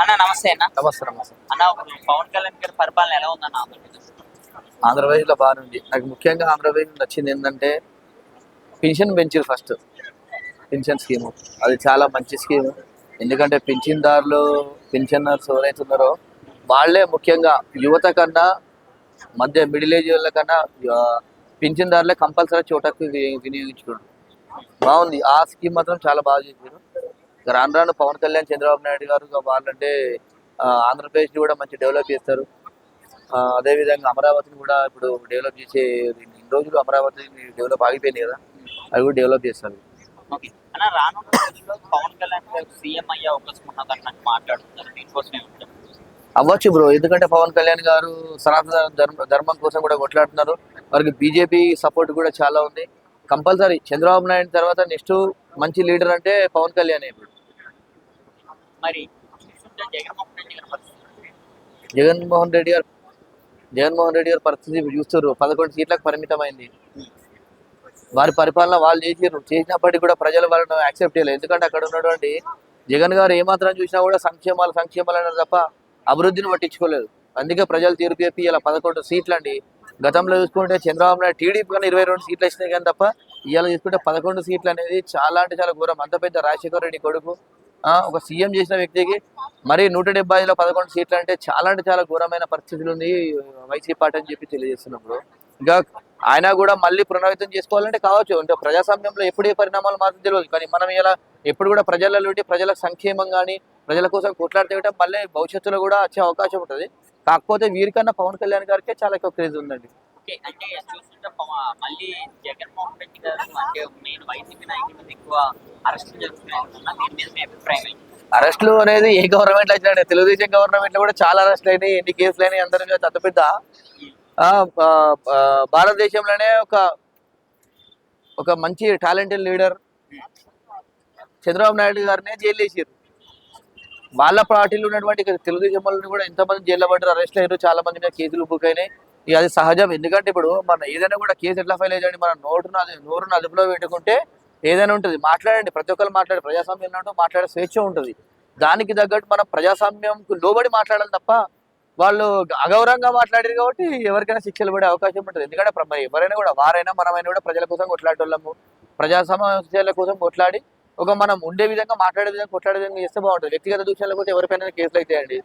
అన్న నమస్తే అన్న. నమస్తే నమస్తే. అన్న పవన్ కళ్యాణ్ గారి పరిపాలన ఎలా ఉందన్న ఆంధ్రప్రదేశ్? ఆంధ్రప్రదేశ్లో బాగానే ఉంది. నాకు ముఖ్యంగా ఆంధ్రప్రదేశ్ నచ్చింది ఏంటంటే పెన్షన్ పెంచారు ఫస్ట్. పెన్షన్ స్కీము అది చాలా మంచి స్కీము. ఎందుకంటే పెన్షనర్స్ ఎవరైతే ఉన్నారో వాళ్ళే ముఖ్యంగా యువత కన్నా మధ్య మిడిల్ ఏజ్ వాళ్ళ కన్నా పింఛన్దారులే కంపల్సరీ చోటకి వినియోగించుకోండి. బాగుంది ఆ స్కీమ్ మాత్రం చాలా బాగా చేశారు. రాను రాను పవన్ కళ్యాణ్ చంద్రబాబు నాయుడు గారు వాళ్ళంటే ఆంధ్రప్రదేశ్ కూడా మంచి డెవలప్ చేస్తారు. అదేవిధంగా అమరావతిని కూడా ఇప్పుడు డెవలప్ చేసే ఇన్ని రోజులు అమరావతి డెవలప్ ఆగిపోయింది కదా, అవి కూడా డెవలప్ చేస్తారు. ఓకే అన్న, రానున్న రోజుల్లో పవన్ కళ్యాణ్ గారు సీఎం అయ్యే అవకాశం ఉన్నదని మాట్లాడుతున్నారు. దీనికోసమే అవ్వచ్చు బ్రో, ఎందుకంటే పవన్ కళ్యాణ్ గారు సనాతన ధర్మం కోసం కూడా కొట్లాడుతున్నారు. వారికి బీజేపీ సపోర్ట్ కూడా చాలా ఉంది. కంపల్సరీ చంద్రబాబు నాయుడు తర్వాత నెక్స్ట్ మంచి లీడర్ అంటే పవన్ కళ్యాణ్. ఇప్పుడు మరి జగన్మోహన్ రెడ్డి గారు పరిస్థితి చూస్తారు. 11 సీట్లకు పరిమితమైంది. వారి పరిపాలన వాళ్ళు చేసినప్పటికీ కూడా ప్రజలు వాళ్ళని యాక్సెప్ట్ చేయలేదు. ఎందుకంటే అక్కడ ఉన్నటువంటి జగన్ గారు ఏమాత్రం చూసినా కూడా సంక్షేమాలు అన్నారు తప్ప అభివృద్ధిని పట్టించుకోలేదు. అందుకే ప్రజలు తీర్పు చెప్పి ఇలా 11 సీట్లు అండి. గతంలో చూసుకుంటే చంద్రబాబు నాయుడు టీడీపీ కానీ 22 సీట్లు వచ్చినాయి కానీ తప్ప ఇవాళ చూసుకుంటే 11 సీట్లు అనేది చాలా అంటే చాలా ఘోరం. అంత పెద్ద రాజశేఖర రెడ్డి కొడుకు ఒక సీఎం చేసిన వ్యక్తికి మరి 170లో 11 సీట్లు అంటే చాలా ఘోరమైన పరిస్థితులు ఉంది వైసీపీ పార్టీ అని చెప్పి తెలియజేస్తున్నప్పుడు. ఇంకా ఆయన కూడా మళ్ళీ పునరావృతం చేసుకోవాలంటే కావచ్చు. అంటే ప్రజాస్వామ్యంలో ఎప్పుడు ఏ పరిణామాలు మాత్రం తెలియదు. కానీ మనం ఇలా ఎప్పుడు కూడా ప్రజలలో ప్రజల సంక్షేమం కానీ ప్రజల కోసం కొట్లాడితే మళ్ళీ భవిష్యత్తులో కూడా వచ్చే అవకాశం ఉంటుంది. కాకపోతే వీరికన్నా పవన్ కళ్యాణ్ గారికే చాలా ఎక్కువ క్రేజ్ ఉందండి. అంటే చూస్తుంటే మళ్ళీ జగన్మోహన్ రెడ్డి గారు అంటే మెయిన్ వైసీపీ నాయకులు ఎక్కువ అరెస్టులు జరుగుతున్నాయి. అరెస్టులు అనేది ఏ గవర్నమెంట్ వచ్చినా, తెలుగుదేశం గవర్నమెంట్ లో కూడా చాలా అరెస్టులు అయినాయి, ఎన్ని కేసులు అయినాయి. అందరి మీద అంత పెద్ద భారతదేశంలోనే ఒక మంచి టాలెంటెడ్ లీడర్ చంద్రబాబు నాయుడు గారినే జైలు వేసారు. వాళ్ళ పార్టీలో ఉన్నటువంటి తెలుగుదేశం వాళ్ళని కూడా ఎంతమంది జైల్లో పడ్డారు, అరెస్ట్ అయ్యారు, చాలా మంది మీద కేసులు బుక్ అయినాయి. ఇక అది సహజం. ఎందుకంటే ఇప్పుడు మన ఏదైనా కూడా కేసు ఎట్లా ఫైల్ అయ్యండి, మన నోరును అదుపులో పెట్టుకుంటే ఏదైనా ఉంటుంది. మాట్లాడండి, ప్రతి ఒక్కరు మాట్లాడే ప్రజాస్వామ్యం మాట్లాడే స్వేచ్ఛ ఉంటుంది. దానికి తగ్గట్టు మనం ప్రజాస్వామ్యంకు లోబడి మాట్లాడాలి తప్ప వాళ్ళు అగౌరవంగా మాట్లాడారు కాబట్టి ఎవరికైనా శిక్షలు పడే అవకాశం ఉంటుంది. ఎందుకంటే ఎవరైనా కూడా వారైనా మనమైనా కూడా ప్రజల కోసం కొట్లాడేవాళ్ళము. ప్రజా సమస్యల కోసం కొట్లాడి మనం ఉండే విధంగా మాట్లాడే విధంగా కొట్లాడే విధంగా చేస్తే బాగుంటుంది. వ్యక్తిగత దూషణలు పోతే ఎవరిపైన కేసులు అవుతాయండి.